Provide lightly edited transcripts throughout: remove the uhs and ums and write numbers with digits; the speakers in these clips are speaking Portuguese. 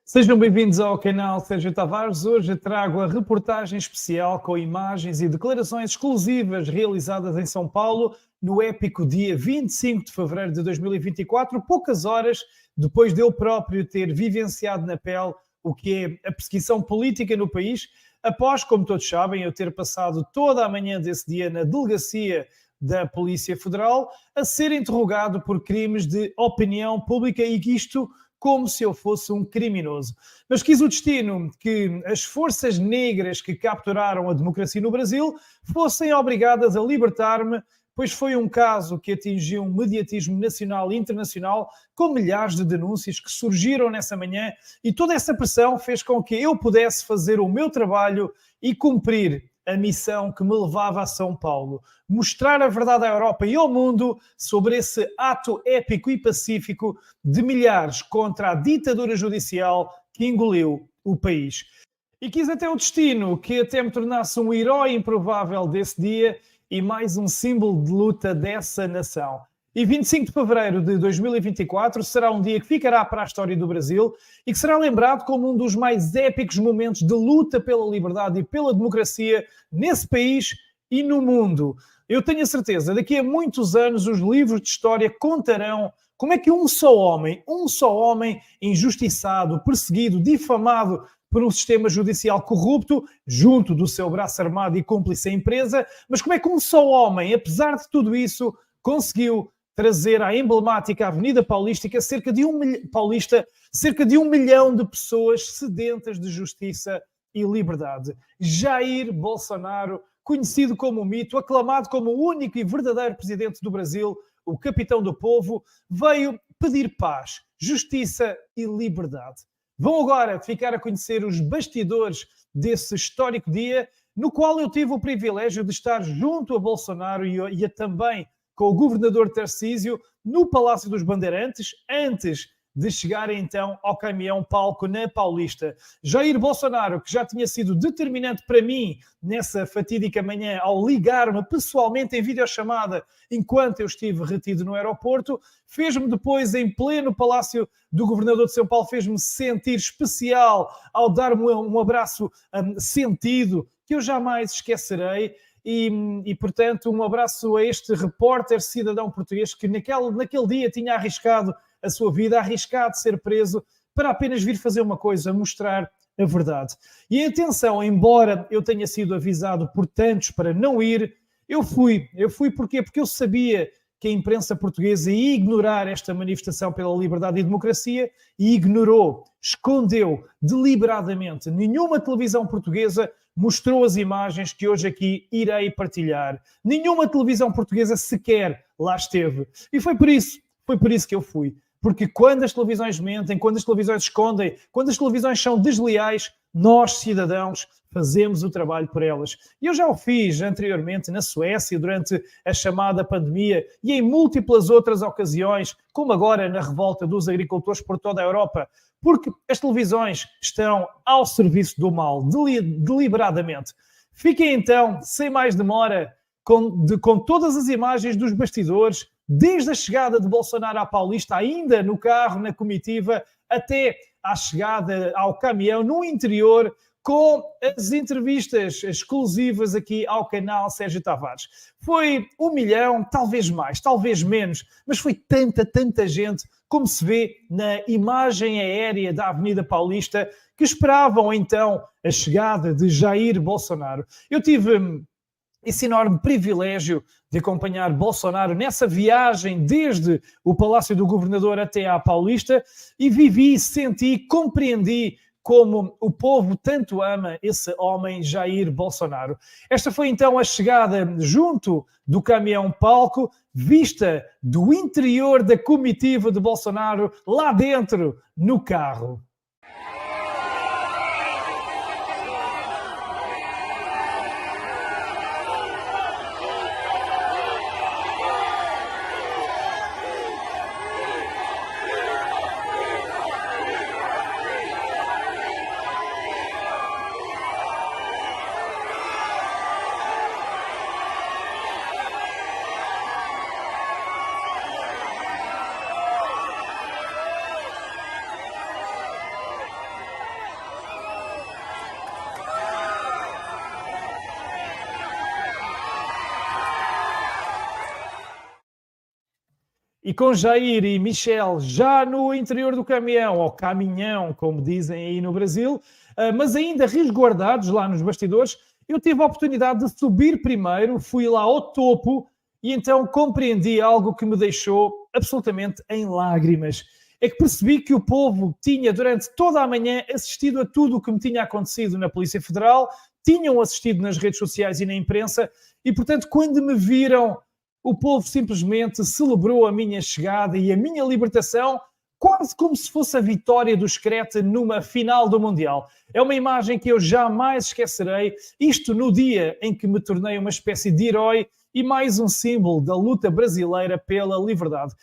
Sejam bem-vindos ao canal Sérgio Tavares. Hoje trago a reportagem especial com imagens e declarações exclusivas realizadas em São Paulo no épico dia 25 de fevereiro de 2024, poucas horas depois de eu próprio ter vivenciado na pele o que é a perseguição política no país, após, como todos sabem, eu ter passado toda a manhã desse dia na delegacia da Polícia Federal a ser interrogado por crimes de opinião pública e que isto como se eu fosse um criminoso. Mas quis o destino que as forças negras que capturaram a democracia no Brasil fossem obrigadas a libertar-me, pois foi um caso que atingiu um mediatismo nacional e internacional, com milhares de denúncias que surgiram nessa manhã, e toda essa pressão fez com que eu pudesse fazer o meu trabalho e cumprir a missão que me levava a São Paulo. Mostrar a verdade à Europa e ao mundo sobre esse ato épico e pacífico de milhares contra a ditadura judicial que engoliu o país. E quis até o destino que até me tornasse um herói improvável desse dia e mais um símbolo de luta dessa nação. E 25 de fevereiro de 2024 será um dia que ficará para a história do Brasil e que será lembrado como um dos mais épicos momentos de luta pela liberdade e pela democracia nesse país e no mundo. Eu tenho a certeza, daqui a muitos anos os livros de história contarão como é que um só homem injustiçado, perseguido, difamado por um sistema judicial corrupto, junto do seu braço armado e cúmplice à empresa, mas como é que um só homem, apesar de tudo isso, conseguiu trazer à emblemática Avenida Paulista cerca de 1 milhão de pessoas sedentas de justiça e liberdade. Jair Bolsonaro, conhecido como o mito, aclamado como o único e verdadeiro presidente do Brasil, o capitão do povo, veio pedir paz, justiça e liberdade. Vão agora ficar a conhecer os bastidores desse histórico dia, no qual eu tive o privilégio de estar junto a Bolsonaro e também com o governador Tarcísio no Palácio dos Bandeirantes, antes de chegar então ao caminhão-palco na Paulista. Jair Bolsonaro, que já tinha sido determinante para mim nessa fatídica manhã ao ligar-me pessoalmente em videochamada enquanto eu estive retido no aeroporto, fez-me depois em pleno Palácio do Governador de São Paulo, fez-me sentir especial ao dar-me um abraço sentido que eu jamais esquecerei. E, portanto, um abraço a este repórter cidadão português que naquele dia tinha arriscado a sua vida, arriscado ser preso para apenas vir fazer uma coisa, mostrar a verdade. E atenção, embora eu tenha sido avisado por tantos para não ir, eu fui. Porquê? Porque eu sabia que a imprensa portuguesa ia ignorar esta manifestação pela liberdade e democracia e ignorou, escondeu deliberadamente. Nenhuma televisão portuguesa mostrou as imagens que hoje aqui irei partilhar. Nenhuma televisão portuguesa sequer lá esteve. E foi por isso que eu fui. Porque quando as televisões mentem, quando as televisões escondem, quando as televisões são desleais, nós, cidadãos, fazemos o trabalho por elas. E eu já o fiz anteriormente na Suécia, durante a chamada pandemia, e em múltiplas outras ocasiões, como agora na revolta dos agricultores por toda a Europa, porque as televisões estão ao serviço do mal, deliberadamente. Fiquem então, sem mais demora, com todas as imagens dos bastidores, desde a chegada de Bolsonaro à Paulista, ainda no carro, na comitiva, até à chegada ao caminhão, no interior, com as entrevistas exclusivas aqui ao canal Sérgio Tavares. Foi 1 milhão, talvez mais, talvez menos, mas foi tanta gente, como se vê na imagem aérea da Avenida Paulista, que esperavam então a chegada de Jair Bolsonaro. Eu tive esse enorme privilégio de acompanhar Bolsonaro nessa viagem desde o Palácio do Governador até à Paulista e vivi, senti, compreendi como o povo tanto ama esse homem Jair Bolsonaro. Esta foi então a chegada junto do caminhão-palco, vista do interior da comitiva de Bolsonaro, lá dentro, no carro. e com Jair e Michel já no interior do caminhão, ou caminhão, como dizem aí no Brasil, mas ainda resguardados lá nos bastidores, eu tive a oportunidade de subir primeiro, fui lá ao topo e então compreendi algo que me deixou absolutamente em lágrimas. É que percebi que o povo tinha, durante toda a manhã, assistido a tudo o que me tinha acontecido na Polícia Federal, tinham assistido nas redes sociais e na imprensa, e, portanto, quando me viram, o povo simplesmente celebrou a minha chegada e a minha libertação, quase como se fosse a vitória do Screte numa final do Mundial. É uma imagem que eu jamais esquecerei, isto no dia em que me tornei uma espécie de herói e mais um símbolo da luta brasileira pela liberdade.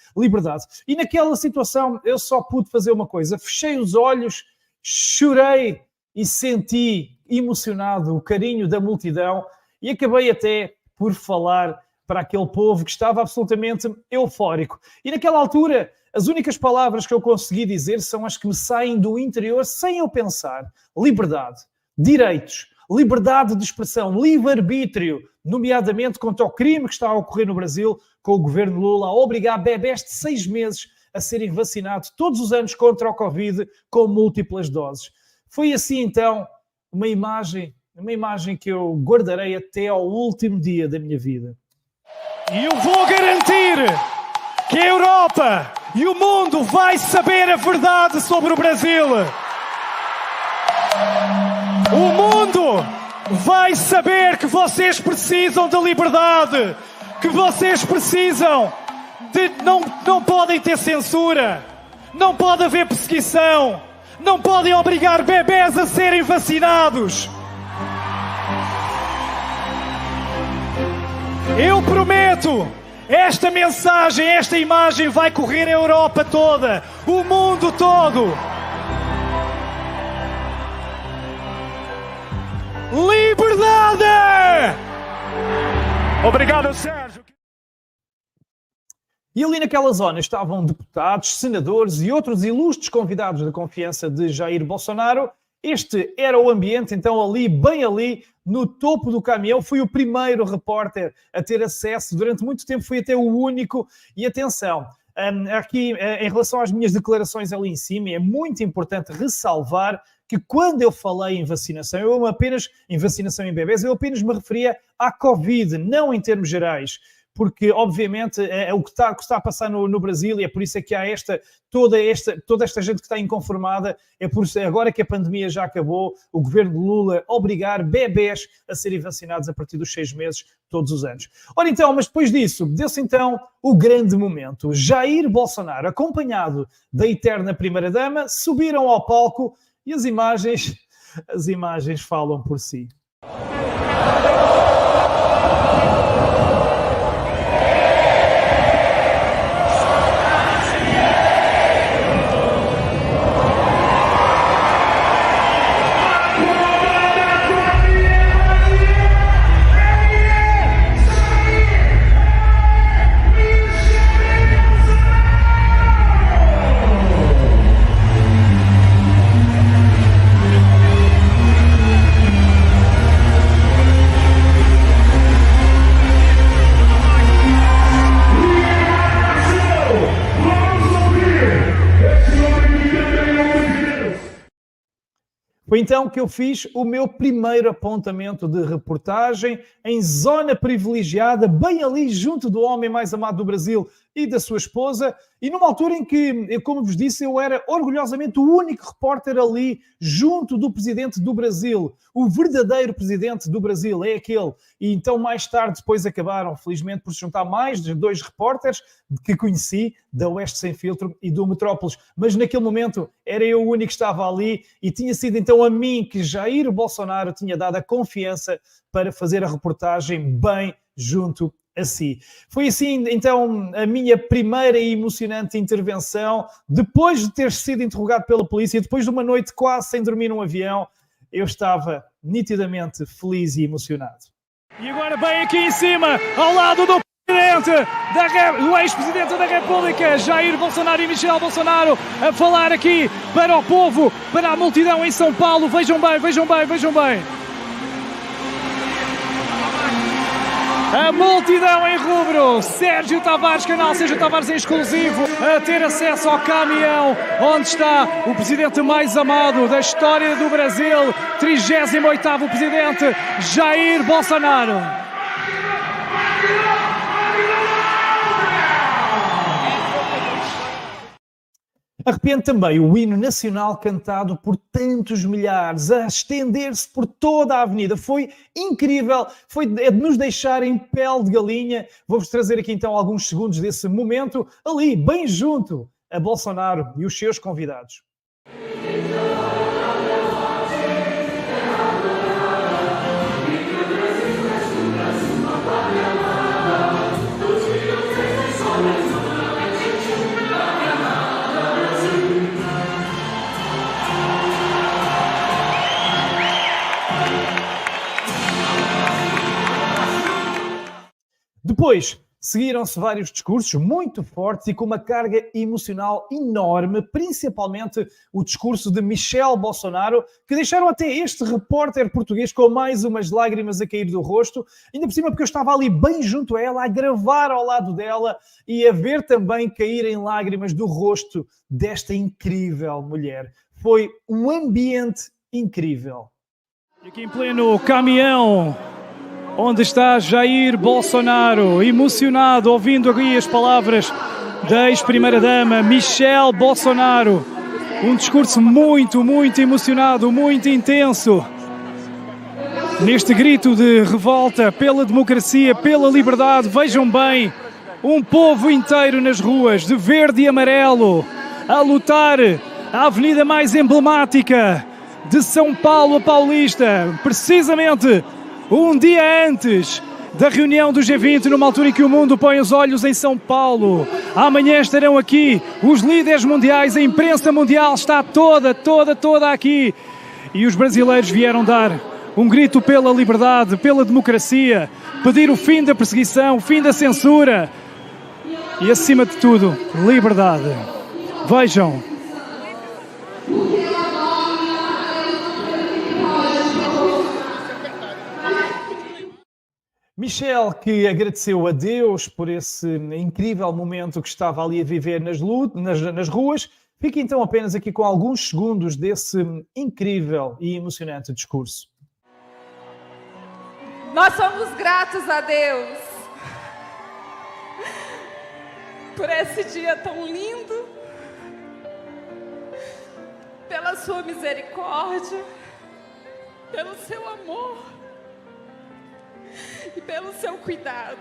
E naquela situação eu só pude fazer uma coisa, fechei os olhos, chorei e senti emocionado o carinho da multidão e acabei até por falar para aquele povo que estava absolutamente eufórico. E naquela altura, as únicas palavras que eu consegui dizer são as que me saem do interior sem eu pensar. Liberdade, direitos, liberdade de expressão, livre-arbítrio, nomeadamente contra o crime que está a ocorrer no Brasil, com o governo Lula a obrigar bebés de 6 meses a serem vacinados todos os anos contra o Covid com múltiplas doses. Foi assim, então, uma imagem que eu guardarei até ao último dia da minha vida. E eu vou garantir que a Europa e o mundo vai saber a verdade sobre o Brasil. O mundo vai saber que vocês precisam de liberdade, que vocês precisam de... Não podem ter censura, não pode haver perseguição, não podem obrigar bebés a serem vacinados. Eu prometo, esta mensagem, esta imagem vai correr a Europa toda, o mundo todo. Liberdade! Obrigado, Sérgio. E ali naquela zona estavam deputados, senadores e outros ilustres convidados de confiança de Jair Bolsonaro. Este era o ambiente, então ali, bem ali, no topo do caminhão. Fui o primeiro repórter a ter acesso, durante muito tempo fui até o único. E atenção, aqui em relação às minhas declarações ali em cima, é muito importante ressalvar que quando eu falei em vacinação, em vacinação em bebés, eu apenas me referia à Covid, não em termos gerais. Porque, obviamente, é o que está a passar no Brasil e é por isso é que há toda esta gente que está inconformada. É por isso, agora que a pandemia já acabou, o governo de Lula obrigar bebés a serem vacinados a partir dos 6 meses, todos os anos. Ora então, mas depois disso, deu-se então o grande momento. Jair Bolsonaro, acompanhado da eterna primeira-dama, subiram ao palco e as imagens falam por si. Foi então que eu fiz o meu primeiro apontamento de reportagem em zona privilegiada, bem ali junto do homem mais amado do Brasil e da sua esposa, e numa altura em que, como vos disse, eu era orgulhosamente o único repórter ali junto do presidente do Brasil. O verdadeiro presidente do Brasil é aquele. E então mais tarde depois acabaram, felizmente, por se juntar mais de 2 repórteres que conheci, da Oeste Sem Filtro e do Metrópolis. Mas naquele momento era eu o único que estava ali e tinha sido então a mim que Jair Bolsonaro tinha dado a confiança para fazer a reportagem bem junto a si. Foi assim, então, a minha primeira e emocionante intervenção. Depois de ter sido interrogado pela polícia, depois de uma noite quase sem dormir num avião, eu estava nitidamente feliz e emocionado. E agora bem aqui em cima, ao lado do do ex-presidente da República, Jair Bolsonaro e Michel Bolsonaro, a falar aqui para o povo, para a multidão em São Paulo. Vejam bem, vejam bem, vejam bem. A multidão em rubro, Sérgio Tavares, canal Sérgio Tavares em exclusivo, a ter acesso ao caminhão onde está o presidente mais amado da história do Brasil, 38º presidente Jair Bolsonaro. Arrepende também o hino nacional cantado por tantos milhares, a estender-se por toda a avenida. Foi incrível, foi de nos deixar em pele de galinha. Vou-vos trazer aqui então alguns segundos desse momento, ali, bem junto a Bolsonaro e os seus convidados. Depois, seguiram-se vários discursos muito fortes e com uma carga emocional enorme, principalmente o discurso de Michelle Bolsonaro, que deixaram até este repórter português com mais umas lágrimas a cair do rosto, ainda por cima porque eu estava ali bem junto a ela, a gravar ao lado dela e a ver também caírem lágrimas do rosto desta incrível mulher. Foi um ambiente incrível. E aqui em pleno caminhão, onde está Jair Bolsonaro, emocionado, ouvindo aqui as palavras da ex-primeira-dama Michelle Bolsonaro. Um discurso muito emocionado, muito intenso. Neste grito de revolta pela democracia, pela liberdade, vejam bem, um povo inteiro nas ruas, de verde e amarelo, a lutar a avenida mais emblemática de São Paulo, a Paulista, precisamente um dia antes da reunião do G20, numa altura em que o mundo põe os olhos em São Paulo. Amanhã estarão aqui os líderes mundiais, a imprensa mundial está toda aqui. E os brasileiros vieram dar um grito pela liberdade, pela democracia, pedir o fim da perseguição, o fim da censura e, acima de tudo, liberdade. Vejam. Michelle, que agradeceu a Deus por esse incrível momento que estava ali a viver nas ruas, fica então apenas aqui com alguns segundos desse incrível e emocionante discurso. Nós somos gratos a Deus por esse dia tão lindo, pela sua misericórdia, pelo seu amor e pelo seu cuidado.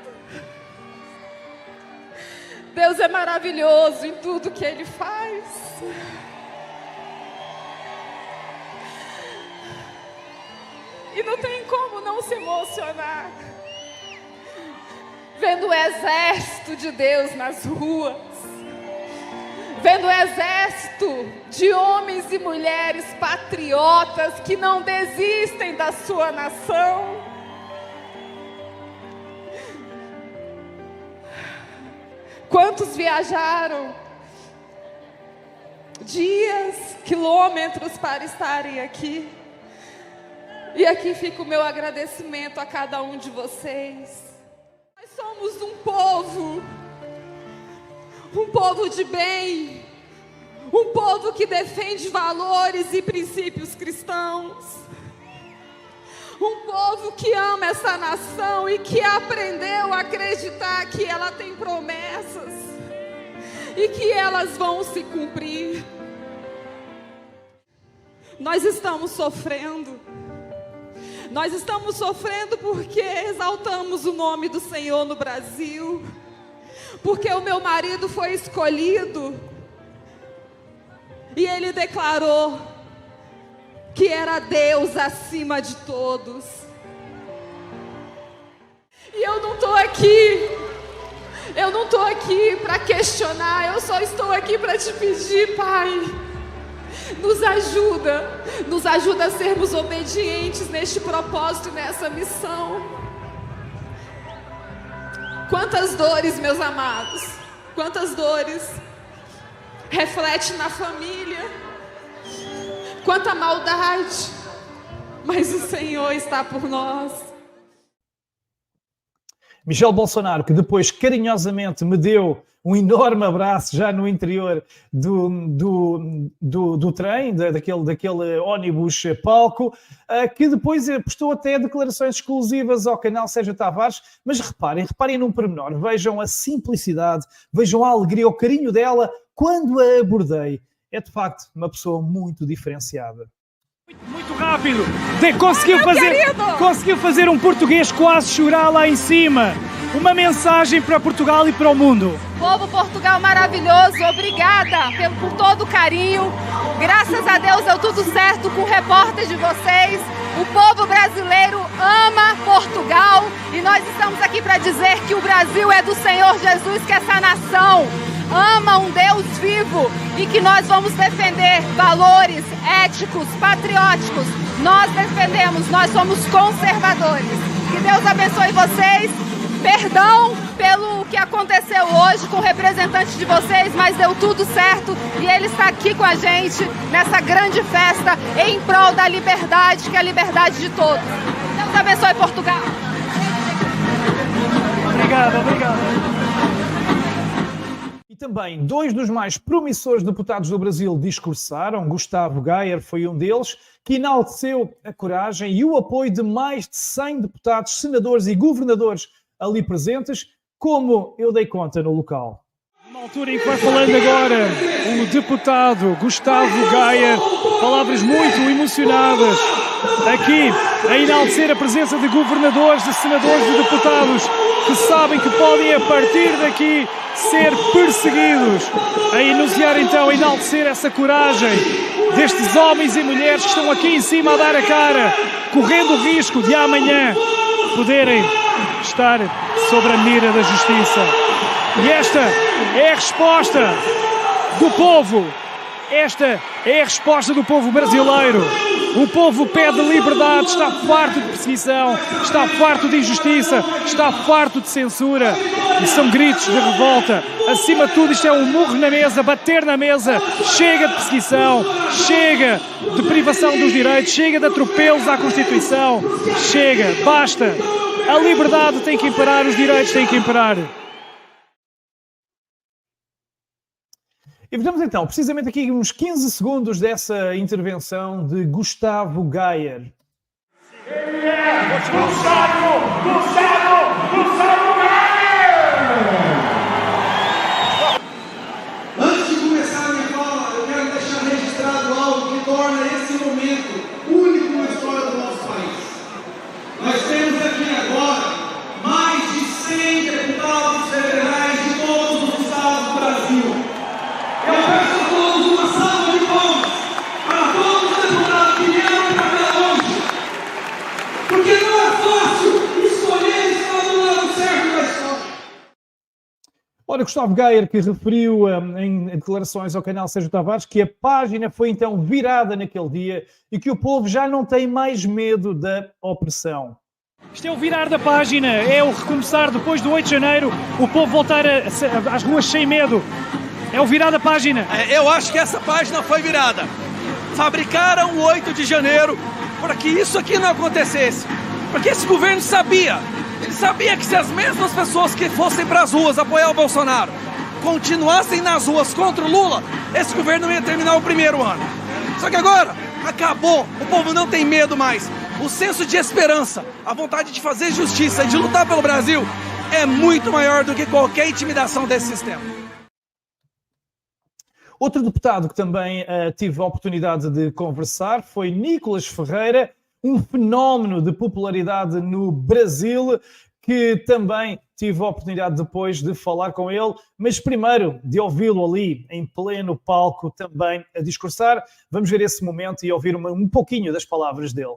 Deus é maravilhoso em tudo que Ele faz. E não tem como não se emocionar vendo o exército de Deus nas ruas, vendo o exército de homens e mulheres patriotas que não desistem da sua nação. Quantos viajaram dias, quilômetros para estarem aqui? E aqui fica o meu agradecimento a cada um de vocês. Nós somos um povo de bem, um povo que defende valores e princípios cristãos. Um povo que ama essa nação e que aprendeu a acreditar que ela tem promessas e que elas vão se cumprir. Nós estamos sofrendo. Nós estamos sofrendo porque exaltamos o nome do Senhor no Brasil. Porque o meu marido foi escolhido e ele declarou que era Deus acima de todos. E eu não estou aqui para questionar, eu só estou aqui para te pedir, Pai, nos ajuda a sermos obedientes neste propósito e nessa missão. Quantas dores, meus amados, quantas dores reflete na família. Quanta maldade, mas o Senhor está por nós. Michel Bolsonaro, que depois carinhosamente me deu um enorme abraço já no interior do trem, daquele ónibus palco, que depois prestou até declarações exclusivas ao canal Sérgio Tavares, mas reparem num pormenor, vejam a simplicidade, vejam a alegria, o carinho dela quando a abordei. É de facto uma pessoa muito diferenciada. Muito rápido, conseguiu fazer um português quase chorar lá em cima. Uma mensagem para Portugal e para o mundo. Povo Portugal maravilhoso, obrigada por todo o carinho. Graças a Deus deu tudo certo com o repórter de vocês. O povo brasileiro ama Portugal e nós estamos aqui para dizer que o Brasil é do Senhor Jesus, que essa nação ama um Deus vivo e que nós vamos defender valores éticos, patrióticos. Nós defendemos, nós somos conservadores. Que Deus abençoe vocês. Perdão pelo que aconteceu hoje com o representante de vocês, mas deu tudo certo e ele está aqui com a gente nessa grande festa em prol da liberdade, que é a liberdade de todos. Deus abençoe Portugal. Obrigado. E também dois dos mais promissores deputados do Brasil discursaram. Gustavo Gayer foi um deles, que enalteceu a coragem e o apoio de mais de 100 deputados, senadores e governadores ali presentes, como eu dei conta no local. Na altura em que vai falando agora o deputado Gustavo Gayer, palavras muito emocionadas, aqui a enaltecer a presença de governadores, de senadores e deputados que sabem que podem a partir daqui ser perseguidos, a enunciar então, a enaltecer essa coragem destes homens e mulheres que estão aqui em cima a dar a cara, correndo o risco de amanhã poderem estar sobre a mira da justiça. E esta é a resposta do povo. Esta é a resposta do povo brasileiro. O povo pede liberdade, está farto de perseguição, está farto de injustiça, está farto de censura. E são gritos de revolta. Acima de tudo, isto é um murro na mesa, bater na mesa. Chega de perseguição, chega de privação dos direitos, chega de atropelos à Constituição. Chega, basta. A liberdade tem que imperar, os direitos têm que imperar. E vejamos então, precisamente aqui uns 15 segundos dessa intervenção de Gustavo Gayer. Ele é Gustavo Gayer! Antes de começar a minha fala, eu quero deixar registrado algo que torna esse momento único na história do nosso país. Nós temos aqui agora mais de 100 deputados federais de todos os estados do Brasil. Eu peço a todos uma salva de palmas para todos os deputados que vieram para cá hoje. Porque não é fácil escolher estar do lado certo da história. Ora, Gustavo Gayer, que referiu em declarações ao canal Sérgio Tavares que a página foi então virada naquele dia e que o povo já não tem mais medo da opressão. Isto é o virar da página, é o recomeçar depois do 8 de janeiro, o povo voltar às ruas sem medo. É o virar da página. Eu acho que essa página foi virada. Fabricaram o 8 de janeiro para que isso aqui não acontecesse. Porque esse governo sabia. Ele sabia que se as mesmas pessoas que fossem para as ruas apoiar o Bolsonaro continuassem nas ruas contra o Lula, esse governo ia terminar o primeiro ano. Só que agora acabou. O povo não tem medo mais. O senso de esperança, a vontade de fazer justiça e de lutar pelo Brasil é muito maior do que qualquer intimidação desse sistema. Outro deputado que também tive a oportunidade de conversar foi Nicolas Ferreira, um fenómeno de popularidade no Brasil, que também tive a oportunidade depois de falar com ele, mas primeiro de ouvi-lo ali em pleno palco também a discursar. Vamos ver esse momento e ouvir um pouquinho das palavras dele.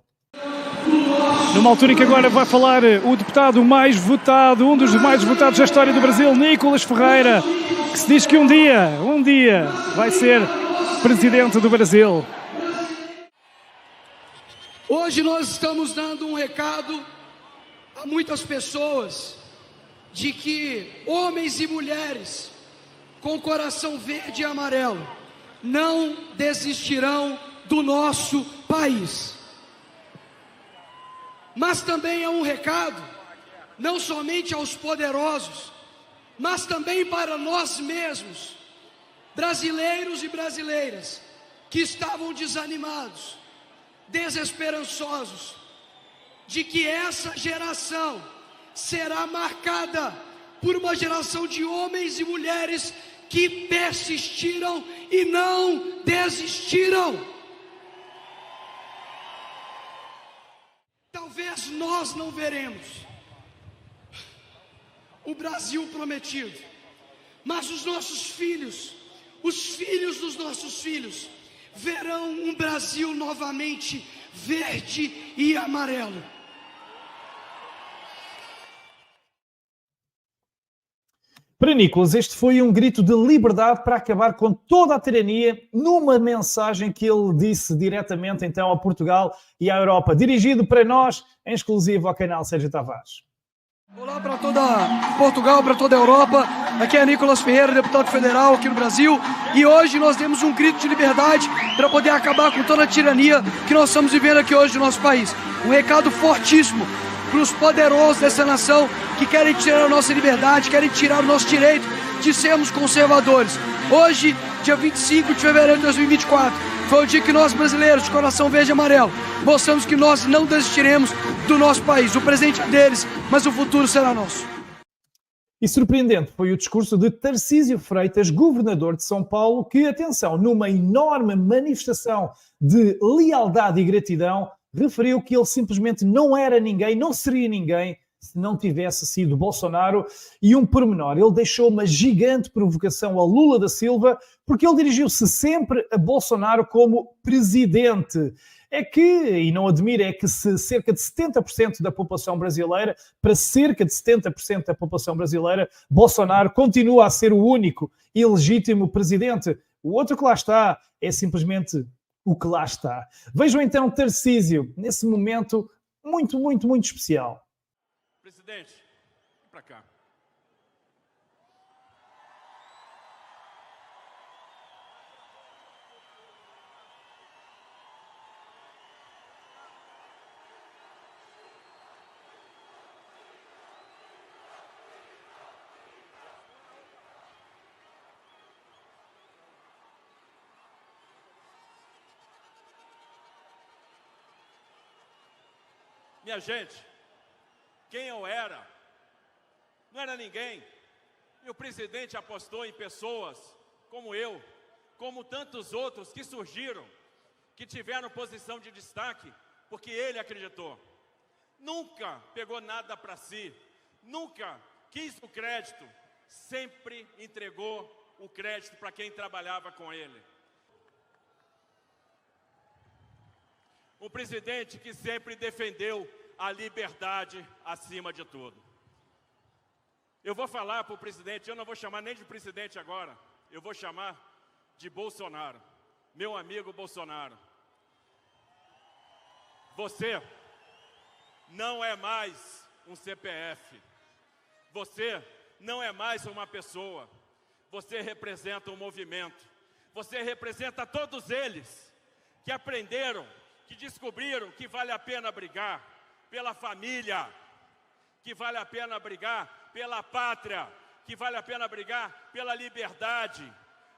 Numa altura em que agora vai falar o deputado mais votado, um dos mais votados da história do Brasil, Nicolas Ferreira, que se diz que um dia vai ser presidente do Brasil. Hoje nós estamos dando um recado a muitas pessoas de que homens e mulheres com coração verde e amarelo não desistirão do nosso país. Mas também é um recado não somente aos poderosos, mas também para nós mesmos, brasileiros e brasileiras, que estavam desanimados, desesperançosos, de que essa geração será marcada por uma geração de homens e mulheres que persistiram e não desistiram. Talvez nós não veremos o Brasil prometido, mas os nossos filhos, os filhos dos nossos filhos, verão um Brasil novamente verde e amarelo. Para Nicolas, este foi um grito de liberdade para acabar com toda a tirania, numa mensagem que ele disse diretamente então a Portugal e à Europa, dirigido para nós, em exclusivo ao canal Sérgio Tavares. Olá para toda Portugal, para toda a Europa. Aqui é Nicolas Ferreira, deputado federal aqui no Brasil. E hoje nós demos um grito de liberdade para poder acabar com toda a tirania que nós estamos vivendo aqui hoje no nosso país. Um recado fortíssimo para os poderosos dessa nação que querem tirar a nossa liberdade, querem tirar o nosso direito de sermos conservadores. Hoje, dia 25 de fevereiro de 2024, foi o dia que nós brasileiros, de coração verde e amarelo, mostramos que nós não desistiremos do nosso país. O presente é deles, mas o futuro será nosso. E surpreendente foi o discurso de Tarcísio Freitas, governador de São Paulo, que, atenção, numa enorme manifestação de lealdade e gratidão, referiu que ele simplesmente não era ninguém, não seria ninguém, se não tivesse sido Bolsonaro. E um pormenor, ele deixou uma gigante provocação a Lula da Silva, porque ele dirigiu-se sempre a Bolsonaro como presidente. É que, e não admira, é que se cerca de 70% da população brasileira, para cerca de 70% da população brasileira, Bolsonaro continua a ser o único e legítimo presidente. O outro que lá está é simplesmente o que lá está. Vejam então Tarcísio, nesse momento muito, muito, muito especial. Presidente, vem para cá. Minha gente, quem eu era? Não era ninguém. E o presidente apostou em pessoas como eu, como tantos outros que surgiram, que tiveram posição de destaque, porque ele acreditou. Nunca pegou nada para si, nunca quis o crédito, sempre entregou o crédito para quem trabalhava com ele. Um presidente que sempre defendeu a liberdade acima de tudo. Eu vou falar para o presidente, eu não vou chamar nem de presidente agora, eu vou chamar de Bolsonaro, meu amigo Bolsonaro. Você não é mais um CPF, você não é mais uma pessoa, você representa um movimento, você representa todos eles que aprenderam, que descobriram que vale a pena brigar pela família, que vale a pena brigar pela pátria, que vale a pena brigar pela liberdade.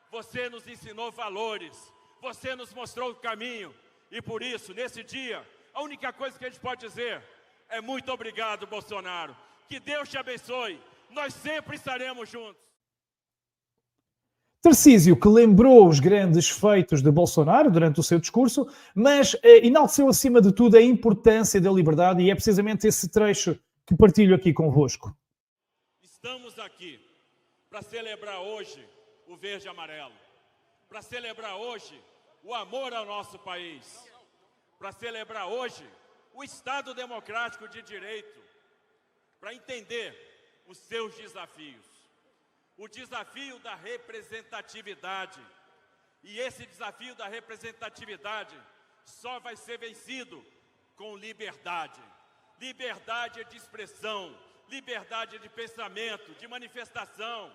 Você nos ensinou valores, você nos mostrou o caminho, e por isso, nesse dia, a única coisa que a gente pode dizer é muito obrigado, Bolsonaro. Que Deus te abençoe, nós sempre estaremos juntos. Tarcísio, que lembrou os grandes feitos de Bolsonaro durante o seu discurso, mas enalteceu acima de tudo a importância da liberdade, e é precisamente esse trecho que partilho aqui convosco. Estamos aqui para celebrar hoje o verde e amarelo, para celebrar hoje o amor ao nosso país, para celebrar hoje o Estado democrático de direito, para entender os seus desafios. O desafio da representatividade. E esse desafio da representatividade só vai ser vencido com liberdade. Liberdade de expressão, liberdade de pensamento, de manifestação,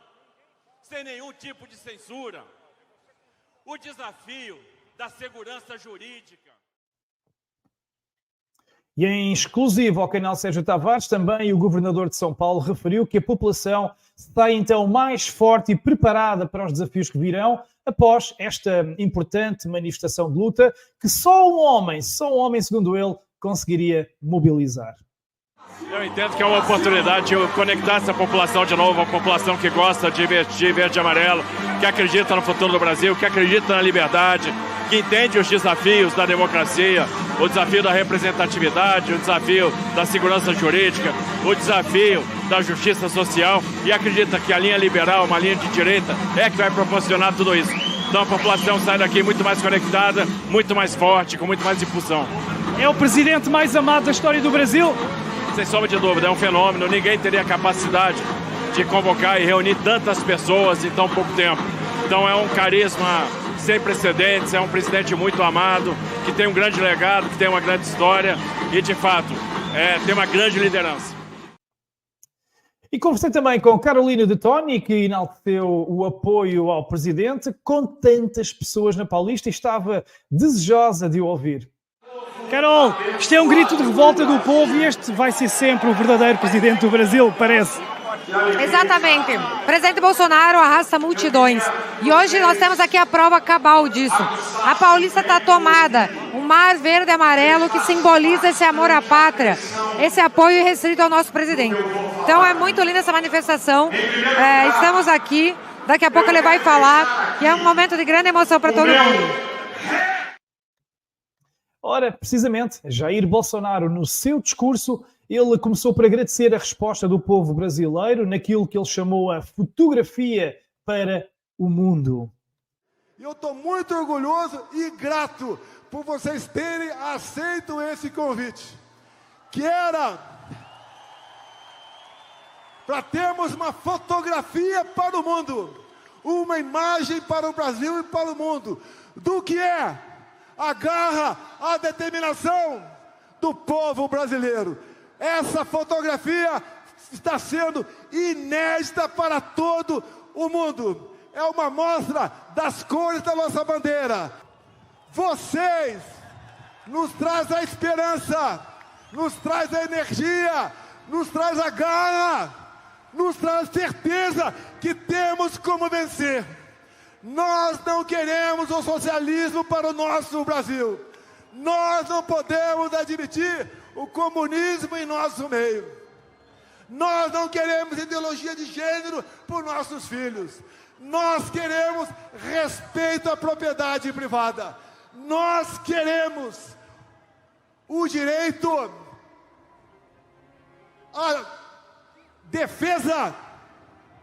sem nenhum tipo de censura. O desafio da segurança jurídica. E em exclusivo ao canal Sérgio Tavares, também o governador de São Paulo referiu que a população está então mais forte e preparada para os desafios que virão após esta importante manifestação de luta que só um homem, segundo ele, conseguiria mobilizar. Eu entendo que é uma oportunidade de conectar essa população de novo, a população que gosta de vestir verde e amarelo, que acredita no futuro do Brasil, que acredita na liberdade, que entende os desafios da democracia, o desafio da representatividade, o desafio da segurança jurídica, o desafio da justiça social e acredita que a linha liberal, uma linha de direita, é que vai proporcionar tudo isso. Então a população sai daqui muito mais conectada, muito mais forte, com muito mais impulsão. É o presidente mais amado da história do Brasil? Sem sombra de dúvida, é um fenômeno. Ninguém teria a capacidade de convocar e reunir tantas pessoas em tão pouco tempo. Então é um carisma sem precedentes, é um presidente muito amado, que tem um grande legado, que tem uma grande história e, de fato, tem uma grande liderança. E conversei também com Carolina de Toni, que enalteceu o apoio ao presidente com tantas pessoas na Paulista e estava desejosa de o ouvir. Carol, isto é um grito de revolta do povo e este vai ser sempre o verdadeiro presidente do Brasil, parece. Exatamente. O presidente Bolsonaro arrasta multidões. E hoje nós temos aqui a prova cabal disso. A Paulista está tomada. Um mar verde e amarelo que simboliza esse amor à pátria, esse apoio irrestrito ao nosso presidente. Então é muito linda essa manifestação. Estamos aqui. Daqui a pouco ele vai falar. E é um momento de grande emoção para todo mundo. Ora, precisamente, Jair Bolsonaro, no seu discurso, ele começou por agradecer a resposta do povo brasileiro naquilo que ele chamou a fotografia para o mundo. Eu estou muito orgulhoso e grato por vocês terem aceito esse convite, que era para termos uma fotografia para o mundo, uma imagem para o Brasil e para o mundo, do que é a garra, a determinação do povo brasileiro. Essa fotografia está sendo inédita para todo o mundo. É uma mostra das cores da nossa bandeira. Vocês nos trazem a esperança, nos traz a energia, nos traz a garra, nos traz a certeza que temos como vencer. Nós não queremos o socialismo para o nosso Brasil. Nós não podemos admitir o comunismo em nosso meio. Nós não queremos ideologia de gênero para os nossos filhos. Nós queremos respeito à propriedade privada. Nós queremos o direito à defesa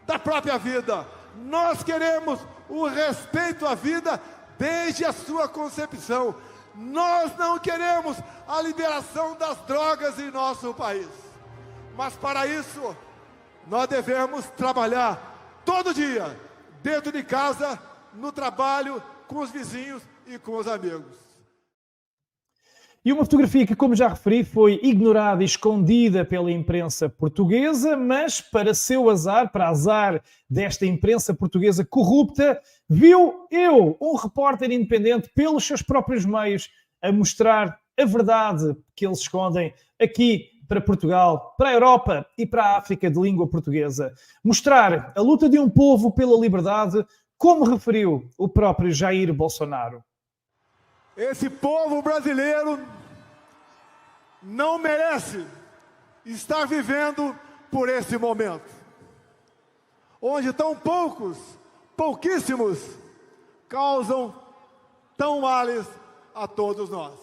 da própria vida. Nós queremos o respeito à vida desde a sua concepção. Nós não queremos a liberação das drogas em nosso país. Mas para isso, nós devemos trabalhar todo dia, dentro de casa, no trabalho, com os vizinhos e com os amigos. E uma fotografia que, como já referi, foi ignorada e escondida pela imprensa portuguesa, mas para seu azar, para azar desta imprensa portuguesa corrupta, viu um repórter independente, pelos seus próprios meios, a mostrar a verdade que eles escondem aqui para Portugal, para a Europa e para a África de língua portuguesa. Mostrar a luta de um povo pela liberdade, como referiu o próprio Jair Bolsonaro. Esse povo brasileiro não merece estar vivendo por esse momento, onde tão pouquíssimos, causam tão males a todos nós.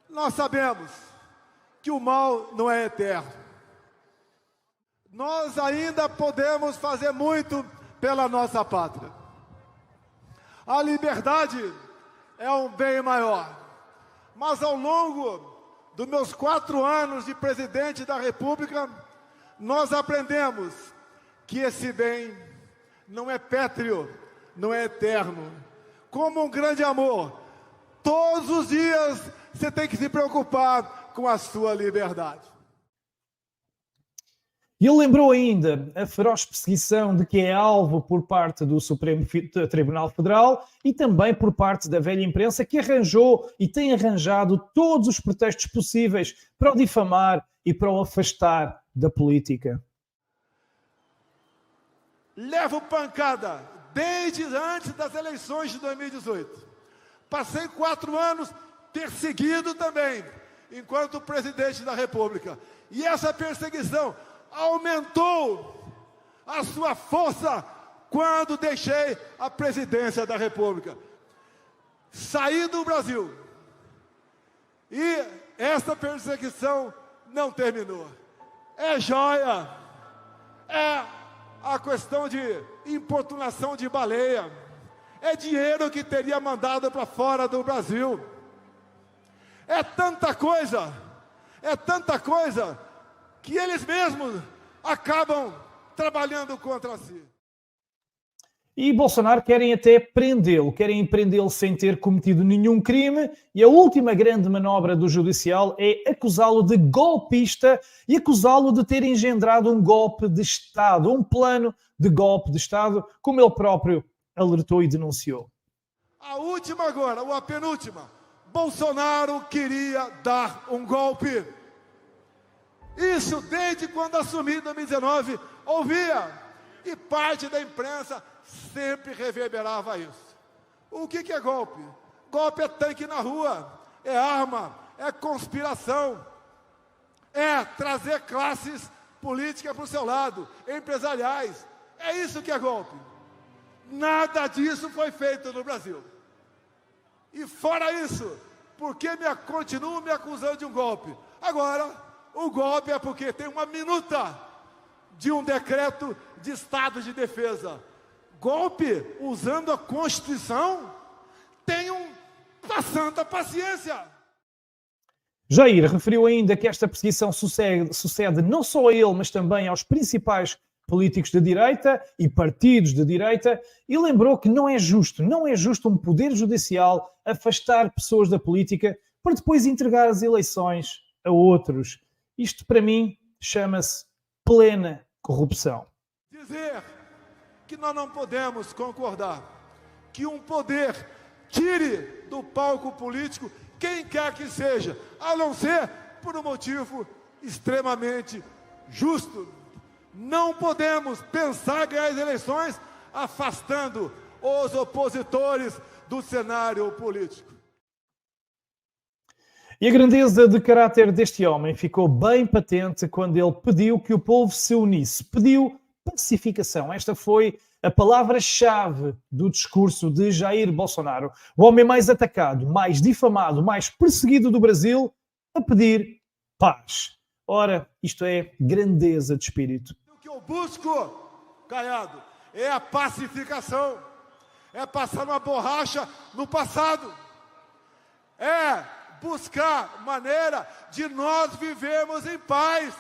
Nós sabemos que o mal não é eterno. Nós ainda podemos fazer muito pela nossa pátria. A liberdade é um bem maior. Mas ao longo dos meus 4 anos de presidente da República, nós aprendemos que esse bem não é pétreo, não é eterno. Como um grande amor, todos os dias você tem que se preocupar com a sua liberdade. E ele lembrou ainda a feroz perseguição de que é alvo por parte do Supremo Tribunal Federal e também por parte da velha imprensa, que arranjou e tem arranjado todos os pretextos possíveis para o difamar e para o afastar da política. Levo pancada desde antes das eleições de 2018. Passei 4 anos perseguido também, enquanto presidente da República. E essa perseguição aumentou a sua força quando deixei a presidência da República. Saí do Brasil. E essa perseguição não terminou. É joia. É a questão de importunação de baleia. É dinheiro que teria mandado para fora do Brasil. É tanta coisa que eles mesmos acabam trabalhando contra si. E Bolsonaro querem até prendê-lo sem ter cometido nenhum crime, e a última grande manobra do Judicial é acusá-lo de golpista e acusá-lo de ter engendrado um golpe de Estado, um plano de golpe de Estado, como ele próprio alertou e denunciou. A última agora, ou a penúltima, Bolsonaro queria dar um golpe. Isso desde quando assumi em 2019, ouvia, e parte da imprensa sempre reverberava isso. O que é golpe? Golpe é tanque na rua, é arma, é conspiração, é trazer classes políticas para o seu lado, empresariais. É isso que é golpe. Nada disso foi feito no Brasil. E fora isso, por que continuam me acusando de um golpe? Agora, o golpe é porque tem uma minuta de um decreto de estado de defesa. Golpe usando a Constituição? Tenham a santa paciência. Jair referiu ainda que esta perseguição sucede não só a ele, mas também aos principais políticos de direita e partidos de direita, e lembrou que não é justo um poder judicial afastar pessoas da política para depois entregar as eleições a outros. Isto, para mim, chama-se plena corrupção. Dizer que nós não podemos concordar que um poder tire do palco político quem quer que seja, a não ser por um motivo extremamente justo. Não podemos pensar ganhar as eleições afastando os opositores do cenário político. E a grandeza de caráter deste homem ficou bem patente quando ele pediu que o povo se unisse, pediu pacificação. Esta foi a palavra-chave do discurso de Jair Bolsonaro, o homem mais atacado, mais difamado, mais perseguido do Brasil, a pedir paz. Ora, isto é grandeza de espírito. O que eu busco, Caiado, é a pacificação, é passar uma borracha no passado, é buscar maneira de nós vivermos em paz,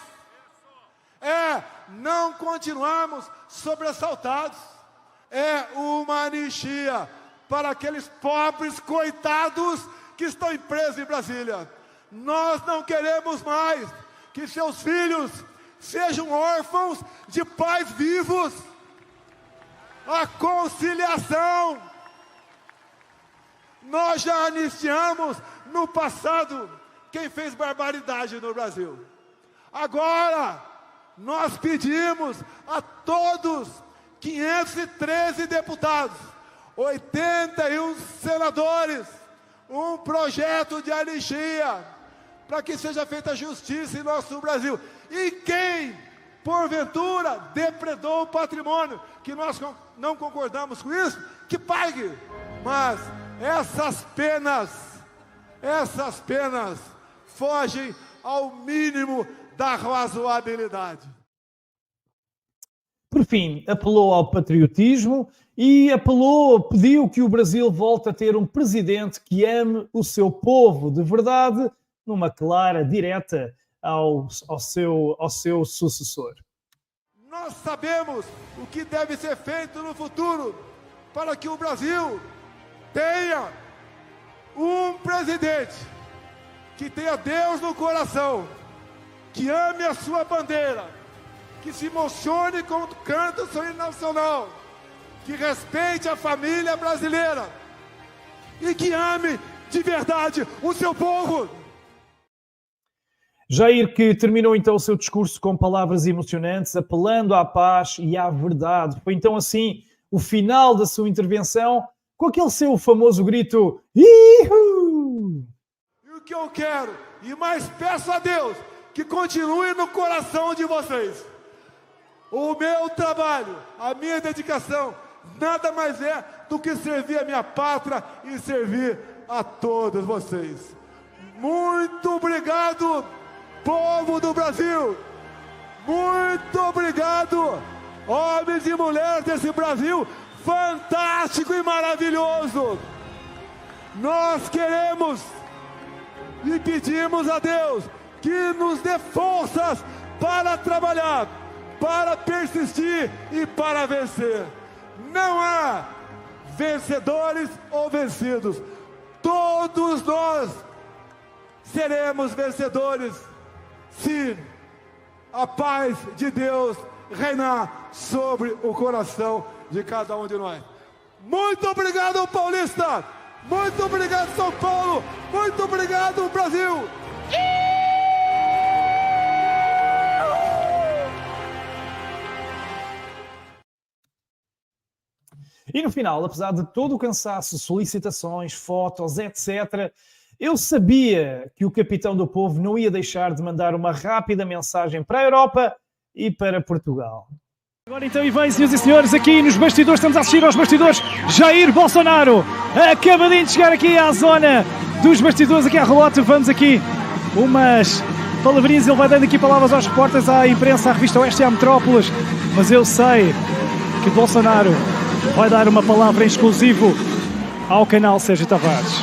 é não continuarmos sobressaltados, é uma anistia para aqueles pobres coitados que estão presos em Brasília. Nós não queremos mais que seus filhos sejam órfãos de pais vivos. A conciliação. Nós já anistiamos no passado quem fez barbaridade no Brasil. Agora, nós pedimos a todos, 513 deputados, 81 senadores, um projeto de anistia, para que seja feita justiça em nosso Brasil. E quem, porventura, depredou o patrimônio, que nós não concordamos com isso, que pague. Mas essas penas fogem ao mínimo da razoabilidade. Por fim, apelou ao patriotismo e pediu que o Brasil volte a ter um presidente que ame o seu povo de verdade, numa clara direta ao seu sucessor. Nós sabemos o que deve ser feito no futuro para que o Brasil tenha um presidente que tenha Deus no coração, que ame a sua bandeira, que se emocione quando canta o seu hino nacional, que respeite a família brasileira e que ame de verdade o seu povo. Jair, que terminou então o seu discurso com palavras emocionantes, apelando à paz e à verdade. Foi então assim o final da sua intervenção, com aquele seu famoso grito Ihu! E o que eu quero, e mais peço a Deus, que continue no coração de vocês. O meu trabalho, a minha dedicação, nada mais é do que servir a minha pátria e servir a todos vocês. Muito obrigado, povo do Brasil. Muito obrigado, homens e mulheres desse Brasil fantástico e maravilhoso. Nós queremos e pedimos a Deus que nos dê forças para trabalhar, para persistir e para vencer. Não há vencedores ou vencidos. Todos nós seremos vencedores se a paz de Deus reinar sobre o coração de cada um de nós. Muito obrigado, Paulista! Muito obrigado, São Paulo! Muito obrigado, Brasil! E no final, apesar de todo o cansaço, solicitações, fotos, etc., eu sabia que o capitão do povo não ia deixar de mandar uma rápida mensagem para a Europa e para Portugal. Agora então, e bem, senhoras e senhores, aqui nos bastidores, estamos a assistir aos bastidores. Jair Bolsonaro, acabadinho de chegar aqui à zona dos bastidores, aqui à relógio. Vamos aqui umas palavrinhas, ele vai dando aqui palavras aos repórteres, à imprensa, à revista Oeste e à Metrópolis. Mas eu sei que Bolsonaro vai dar uma palavra em exclusivo ao canal Sérgio Tavares.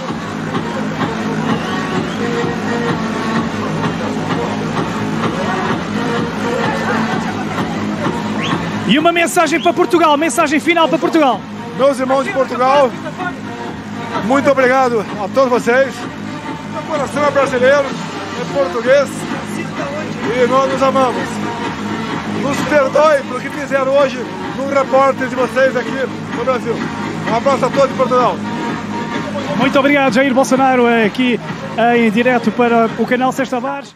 E uma mensagem para Portugal, mensagem final para Portugal. Meus irmãos de Portugal, muito obrigado a todos vocês. Meu coração é brasileiro, é português e nós nos amamos. Nos perdoe pelo que fizeram hoje no repórter de vocês aqui no Brasil. Um abraço a todos de Portugal. Muito obrigado, Jair Bolsonaro, aqui em direto para o canal Sérgio Tavares.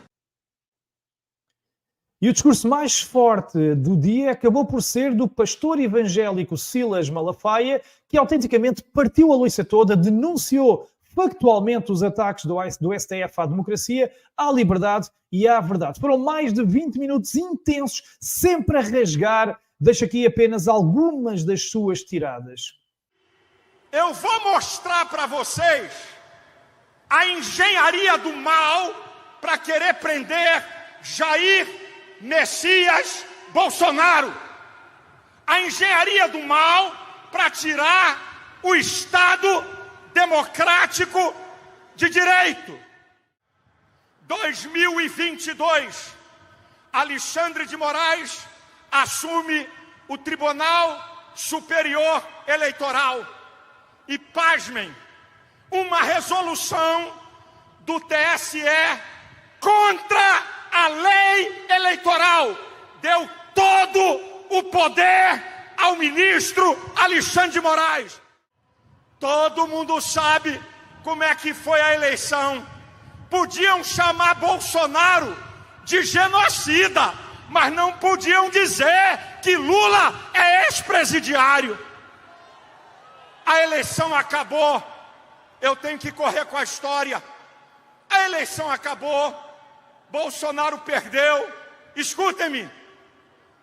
E o discurso mais forte do dia acabou por ser do pastor evangélico Silas Malafaia, que autenticamente partiu a loiça toda, denunciou factualmente os ataques do STF à democracia, à liberdade e à verdade. Foram mais de 20 minutos intensos, sempre a rasgar. Deixo aqui apenas algumas das suas tiradas. Eu vou mostrar para vocês a engenharia do mal para querer prender Jair Messias Bolsonaro. A engenharia do mal para tirar o Estado democrático de direito. 2022, Alexandre de Moraes assume o Tribunal Superior Eleitoral. E pasmem, uma resolução do TSE contra a lei eleitoral deu todo o poder ao ministro Alexandre de Moraes. Todo mundo sabe como é que foi a eleição. Podiam chamar Bolsonaro de genocida, mas não podiam dizer que Lula é ex-presidiário. A eleição acabou. Eu tenho que correr com a história. A eleição acabou. Bolsonaro perdeu. Escutem-me.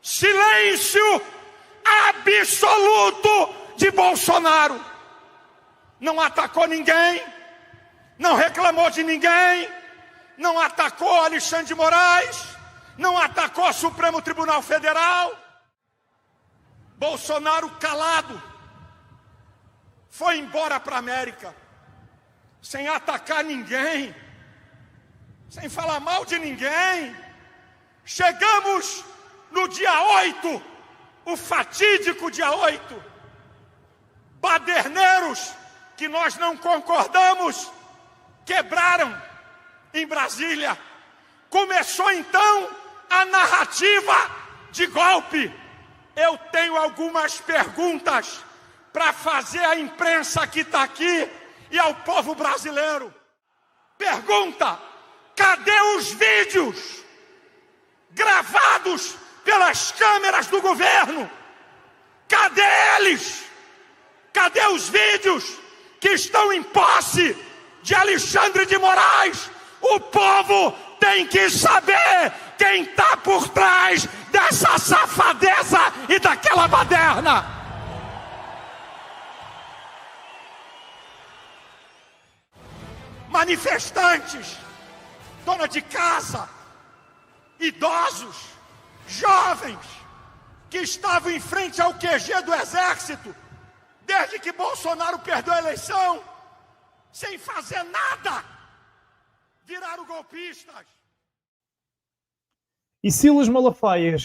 Silêncio absoluto de Bolsonaro. Não atacou ninguém. Não reclamou de ninguém. Não atacou Alexandre de Moraes. Não atacou o Supremo Tribunal Federal. Bolsonaro calado. Foi embora para a América. Sem atacar ninguém. Sem falar mal de ninguém. Chegamos no dia 8, o fatídico dia 8. Baderneiros que nós não concordamos quebraram em Brasília. Começou então a narrativa de golpe, eu tenho algumas perguntas para fazer à imprensa que está aqui e ao povo brasileiro. Pergunta: cadê os vídeos gravados pelas câmeras do governo? Cadê eles? Cadê os vídeos que estão em posse de Alexandre de Moraes? O povo tem que saber quem está por trás dessa safadeza e daquela baderna. Manifestantes, dona de casa, idosos, jovens, que estavam em frente ao QG do Exército, desde que Bolsonaro perdeu a eleição, sem fazer nada, viraram golpistas. E Silas Malafaia,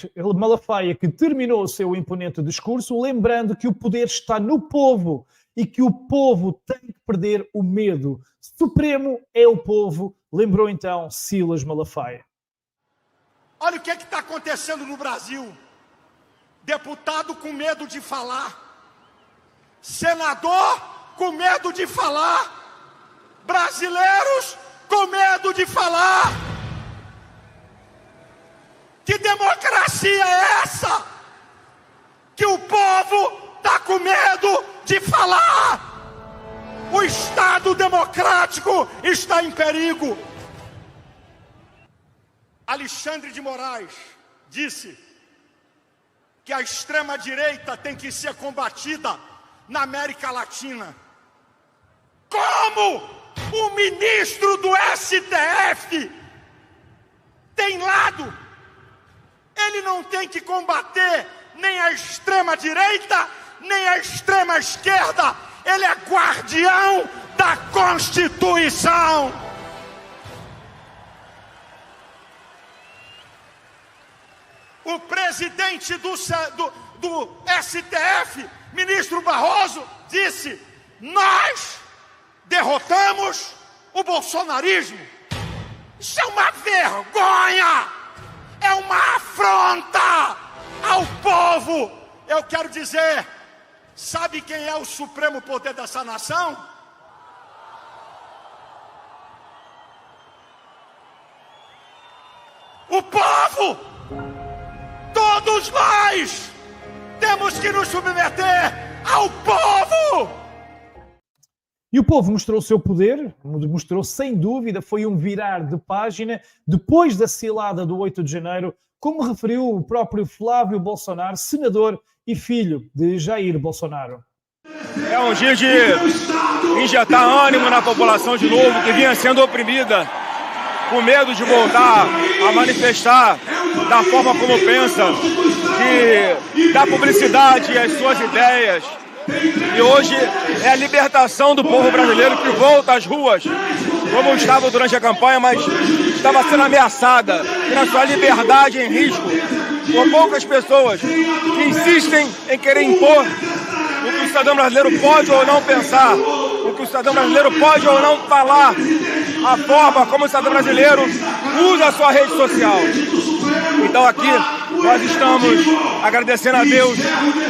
que terminou o seu imponente discurso, lembrando que o poder está no povo e que o povo tem que perder o medo. Supremo é o povo, lembrou então Silas Malafaia. Olha o que está acontecendo no Brasil. Deputado com medo de falar, senador com medo de falar, brasileiros com medo de falar. Que democracia é essa? Que o povo está com medo de falar. O Estado democrático está em perigo. Alexandre de Moraes disse que a extrema-direita tem que ser combatida na América Latina. Como o ministro do STF tem lado? Ele não tem que combater nem a extrema-direita, nem a extrema-esquerda. Ele é guardião da Constituição. O presidente do STF, ministro Barroso, disse: nós derrotamos o bolsonarismo. Isso é uma vergonha, é uma afronta ao povo. Eu quero dizer, sabe quem é o supremo poder dessa nação? O povo! Todos nós temos que nos submeter ao povo! E o povo mostrou o seu poder, mostrou sem dúvida, foi um virar de página depois da cilada do 8 de janeiro, como referiu o próprio Flávio Bolsonaro, senador e filho de Jair Bolsonaro. É um dia de injetar ânimo na população de novo, que vinha sendo oprimida, com medo de voltar a manifestar da forma como pensa, de dar publicidade às suas ideias. E hoje é a libertação do povo brasileiro que volta às ruas, como estava durante a campanha, mas estava sendo ameaçada, e na sua liberdade em risco, por poucas pessoas que insistem em querer impor o que o cidadão brasileiro pode ou não pensar, o que o cidadão brasileiro pode ou não falar, a forma como o cidadão brasileiro usa a sua rede social. Então aqui nós estamos agradecendo a Deus